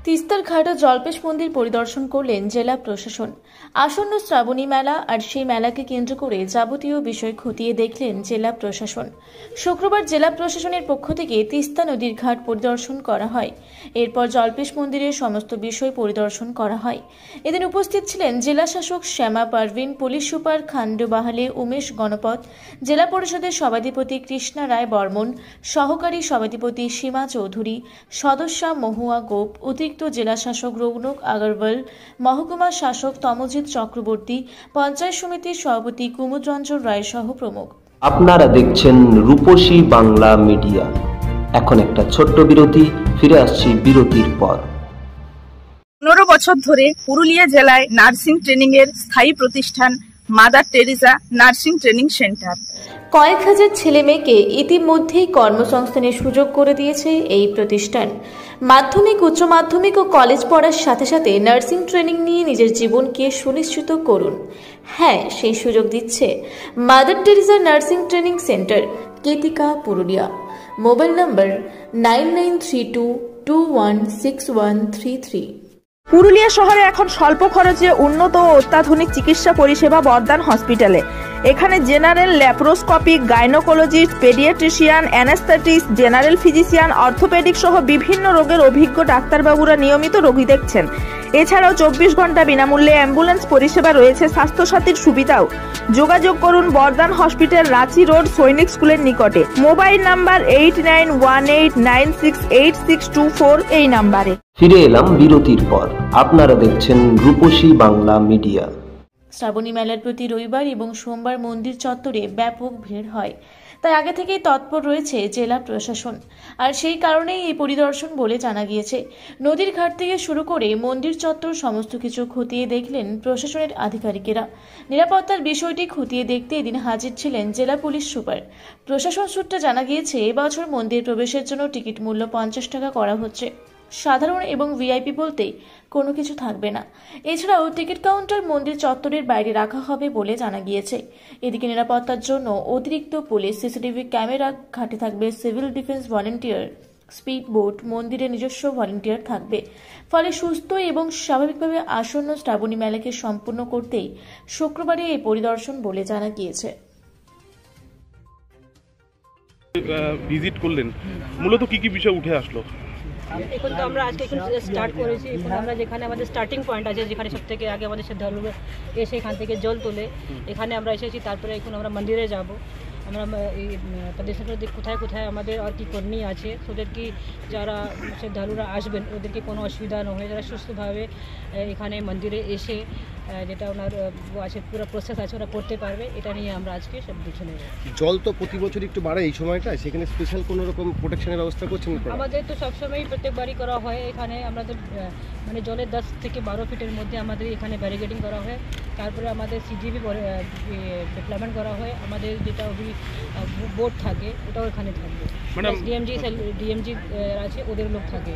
তিস্তার ঘাট ও জল্পেশ মন্দির পরিদর্শন করলেন জেলা প্রশাসন। আসন্ন শ্রাবণী মেলা আর সেই মেলাকে কেন্দ্র করে যাবতীয় বিষয় খতিয়ে দেখলেন জেলা প্রশাসন। শুক্রবার জেলা প্রশাসনের পক্ষ থেকে তিস্তা নদীর ঘাট পরিদর্শন করা হয়। এরপর জল্পেশ মন্দিরের সমস্ত বিষয় পরিদর্শন করা হয়। এদিন উপস্থিত ছিলেন জেলা শাসক শ্যামা পারভিন, পুলিশ সুপার খান্ড বাহালে উমেশ গণপত, জেলা পরিষদের সভাধিপতি কৃষ্ণা রায় বর্মন, সহকারী সভাধিপতি সীমা চৌধুরী, সদস্যা মহুয়া গোপ, অতিরিক্ত জেলা শাসক রৌনক আগরওয়াল, মহকুমা শাসক তমজিৎ চক্রবর্তী, পঞ্চায়েত সমিতির সভাপতি কুমুদ রঞ্জন রায় সহ প্রমুখ। আপনারা দেখছেন রূপসী বাংলা মিডিয়া। এখন একটা ছোট্ট বিরতি, ফিরে আসছি বিরতির পর। 15 বছর ধরে পুরুলিয়া জেলায় নার্সিং ট্রেনিং এর স্থায়ী প্রতিষ্ঠান mother Teresa nursing training centre কয়েক হাজার ছেলে মেয়েকে ইতিমধ্যেই কর্মসংস্থানের সুযোগ করে দিয়েছে এই প্রতিষ্ঠান। মাধ্যমিক, উচ্চ মাধ্যমিক ও কলেজ পড়ার সাথে সাথে নার্সিং ট্রেনিং নিয়ে নিজের জীবনকে সুনিশ্চিত করুন। হ্যাঁ, সেই সুযোগ দিচ্ছে Mother Teresa nursing training centre, Ketika, Purulia. Mobile number 9932216133। Purulia শহরে এখন স্বল্প খরচে উন্নত ও অত্যাধুনিক চিকিৎসা পরিষেবা বর্দান হসপিটালে। এখানে general, laparoscopic, gynaecologist, paediatrician, anaesthetist, general physician, orthopaedic সহ বিভিন্ন রোগের অভিজ্ঞ ডাক্তারবাবুরা নিয়মিত রোগী দেখছেন। এছাড়াও 24 ঘন্টা বিনামূল্যে অ্যাম্বুলেন্স পরিষেবা রয়েছে, স্বাস্থ্যসাথীর সুবিধাও। যোগাযোগ করুন বর্দান হসপিটাল, রাঁচি রোড, সৈনিক স্কুলের নিকটে। মোবাইল নাম্বার 8918968624 এই নাম্বারে। ফিরে এলাম বিরতির পর। আপনারা দেখছেন রূপসী বাংলা মিডিয়া। শ্রাবণী মেলার প্রতি রবিবার এবং সোমবার মন্দির চত্বরে ব্যাপক ভিড় হয়, তাই আগে থেকেই তৎপর রয়েছে জেলা প্রশাসন। আর সেই কারণেই এই পরিদর্শন বলে জানা গিয়েছে। নদীর ঘাট থেকে শুরু করে মন্দির চত্বর সমস্ত কিছু খতিয়ে দেখলেন প্রশাসনের আধিকারিকেরা। নিরাপত্তার বিষয়টি খতিয়ে দেখতে এদিন হাজির ছিলেন জেলা পুলিশ সুপার। প্রশাসন সূত্রে জানা গিয়েছে, এবছর মন্দির প্রবেশের জন্য টিকিট মূল্য 50 টাকা করা হচ্ছে। সাধারণ এবং ভিআইপি বলতে কোনো কিছু থাকবে না। এছাড়াও টিকিট কাউন্টার মন্দির চত্বরের বাইরে রাখা হবে বলে জানা গিয়েছে। এদিকে নিরাপত্তার জন্য অতিরিক্ত পুলিশ, সিসিটিভি ক্যামেরা, ঘাটে থাকবে civil defence volunteer, speed boat, মন্দিরের নিজস্ব ভলেন্টিয়ার থাকবে। ফলে সুস্থ এবং স্বাভাবিকভাবে আসন্ন শ্রাবণী মেলাকে সম্পূর্ণ করতেই শুক্রবারে এই পরিদর্শন বলে জানা গিয়েছে। ভিজিট করলেন, মূলত কি কি বিষয় উঠে আসলো? এখন তো আমরা আজকে এখন স্টার্ট করেছি। এখন আমরা যেখানে আমাদের স্টার্টিং পয়েন্ট আছে, যেখানে সব থেকে আগে আমাদের শ্রদ্ধালুরা এসে এখান থেকে জল তোলে, এখানে আমরা এসেছি। তারপরে এখন আমরা মন্দিরে যাব। আমরা এই প্রদেশের কোথায় কোথায় আমাদের আর কি করণীয় আছে, ওদের কি যারা শ্রদ্ধালুরা আসবেন ওদেরকে কোনো অসুবিধা না হয়, যারা সুস্থভাবে এখানে মন্দিরে এসে যেটা ওনার আছে পুরো প্রসেস আছে ওরা করতে পারবে, এটা নিয়ে আমরা আজকে সব দেখে নেব। জল তো প্রতি বছর একটু বাড়ে এই সময়টা, সেখানে স্পেশাল কোনো রকম প্রোটেকশনের ব্যবস্থা করছেন? আমাদের তো সবসময় প্রত্যেকবারই করা হয়। এখানে আমাদের মানে জলের 10 থেকে 12 ফিটের মধ্যে আমাদের এখানে ব্যারিকেডিং করা হয়। তারপরে আমাদের সিজিবি ডিপ্লয়মেন্ট করা হয়। আমাদের যেটা বোট থাকে ওটাও এখানে থাকবে। ডিএমজি আছে, ওদের লোক থাকে।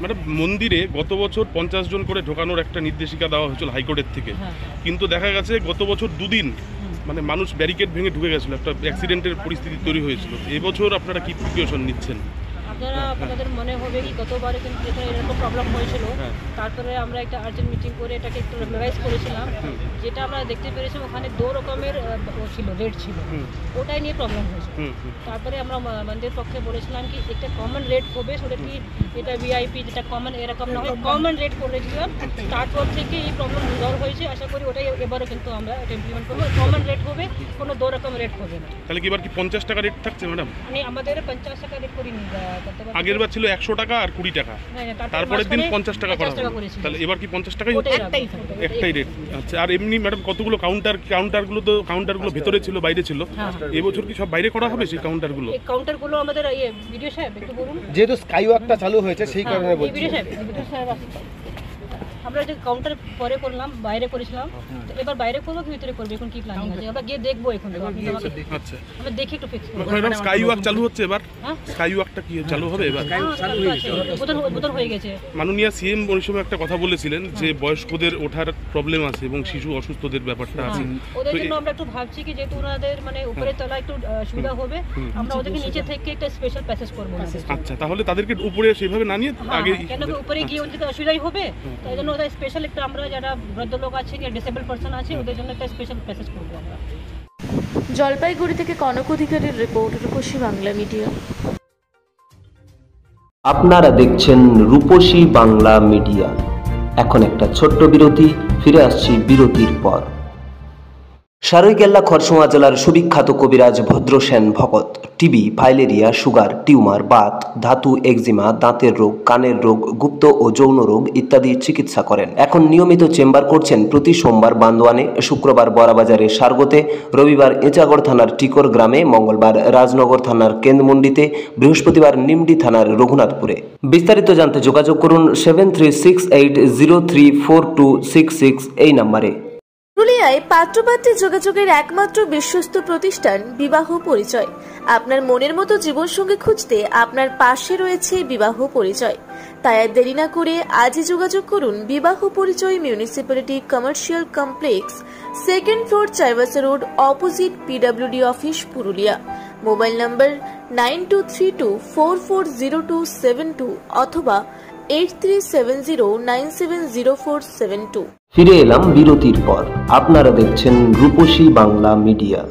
ম্যাডাম, মন্দিরে গত বছর 50 জন করে ঢোকানোর একটা নির্দেশিকা দেওয়া হয়েছিল হাইকোর্টের থেকে, কিন্তু দেখা গেছে গত বছর 2 দিন মানে মানুষ ব্যারিকেড ভেঙে ঢুকে গেছিল, একটা অ্যাক্সিডেন্টের পরিস্থিতি তৈরি হয়েছিল। এবছর আপনারা কি প্রিপারেশন নিচ্ছেন? আপনাদের মনে হবে কি গতবারে কিন্তু এরকম প্রবলেম হয়েছিল, তারপরে আমরা একটা আর্জেন্ট মিটিং করে এটাকে একটু রেগুলারাইজ করেছিলাম। যেটা আমরা দেখতে পেরেছি ওখানে 2 রকমের ছিল, রেট ছিল, ওটাই নিয়ে প্রবলেম হয়েছিল। তারপরে আমরা মন্দির পক্ষে বলেছিলাম কি একটা কমন রেট হবে, সেটা কি এটা ভিআইপি যেটা কমন এরকম না হয়, কমন রেট করেছিলাম। তারপর থেকে এই প্রবলেম রিজলভ হয়েছে। আশা করি ওটাই এবারও কিন্তু আমরা এটা ইমপ্লিমেন্ট করবো। কমন রেট হবে, কোনো 2 রকম রেট হবে না। তাহলে কি এবার কি 50 টাকা রেট থাকছে ম্যাডাম? মানে আমাদের 50 টাকা রেট করিনি। আগের বার ছিল 100 টাকা আর 20 টাকা, তারপরের দিন 50 টাকা করা হবে। তাহলে এবার কি 50 টাকাই একটাই রেট? আচ্ছা, আর এমনি ম্যাডাম কতগুলো কাউন্টারগুলো ভেতরে ছিল, বাইরে ছিল, এবছর কি সব বাইরে করা হবে সেই কাউন্টারগুলো? এই কাউন্টারগুলো আমাদের ভিডিও সাহেব একটু বলুন। যেহেতু স্কাই ওয়াকটা চালু হয়েছে সেই কারণে বলছি। ভিডিও সাহেব আমরা যে কাউন্টার পরে করলাম, বাইরে করেছিলাম, তো এবার বাইরে করবো কি ভিতরে করবো, এখন কি প্ল্যানিং আছে আমরা গিয়ে দেখবো। এখন আচ্ছা, আমরা দেখি একটু ফিক্স করব। ম্যাডাম স্কাই ওয়াক চালু হচ্ছে এবার? স্কাই ওয়াকটা কি চালু হবে এবার? বোধন হয়ে গেছে। মাননীয় সিএম ওই সময় একটা কথা বলেছিলেন যে বয়স্কদের ওঠার প্রবলেম আছে এবং শিশু অসুস্থদের ব্যাপারটা আছে, ওদের জন্য আমরা একটু ভাবছি কি যেহেতু ওনাদের মানে উপরে তলা একটু সুবিধা হবে, আমরা ওদেরকে নিচে থেকে একটা স্পেশাল প্যাসেজ করবো। আচ্ছা, তাহলে তাদেরকে উপরে সেভাবে না নিয়ে আগে, কেন উপরে গিয়ে ওদের অসুবিধাই হবে, তাই জন্য ওদের স্পেশাল একটা আমরা যারা বৃদ্ধ লোক আছে বা ডিসেবল পারসন আছে ওদের জন্য একটা স্পেশাল প্যাসেজ করবো আমরা। জলপাইগুড়ি থেকে কনক অধিকারীর রিপোর্ট, রূপসী বাংলা মিডিয়া। আপনারা দেখছেন রূপসী বাংলা মিডিয়া। এখন একটা ছোট্ট বিরতি, ফিরে আসছি বিরতির পর। সারৈকেল্লা খরসোয়া জেলার সুবিখ্যাত কবিরাজ ভদ্রসেন ভকত TB, filaria, sugar, tumour, Baat, ধাতু, এক্সিমা, দাঁতের রোগ, কানের রোগ, গুপ্ত ও যৌন রোগ ইত্যাদি চিকিৎসা করেন। এখন নিয়মিত চেম্বার করছেন প্রতি সোমবার বান্দোয়ানে, শুক্রবার বড়াবাজারে সারগোতে, রবিবার এঁচাগড় থানার টিকর গ্রামে, মঙ্গলবার রাজনগর থানার কেন্দ্রমন্ডিতে, বৃহস্পতিবার নিমডি থানার রঘুনাথপুরে। বিস্তারিত জানতে যোগাযোগ করুন 7368034266 এই নম্বরে। পুরুলিয়ায় পাত্রপাত্রী যোগাযোগের একমাত্র বিশ্বস্ত প্রতিষ্ঠান বিবাহ পরিচয়। আপনার মনের মতো জীবনসঙ্গী খুঁজতে আপনার পাশে রয়েছে বিবাহ পরিচয়। তাই আর দেরি না করে আজই যোগাযোগ করুন বিবাহ পরিচয়, municipality commercial complex, 2nd floor, Chaibasa road, opposite PWD office, Purulia. Mobile নম্বর 9232440272 অথবা 8370970472। ফিরে এলাম বিরতির পর। আপনারা দেখছেন রূপসী বাংলা মিডিয়া।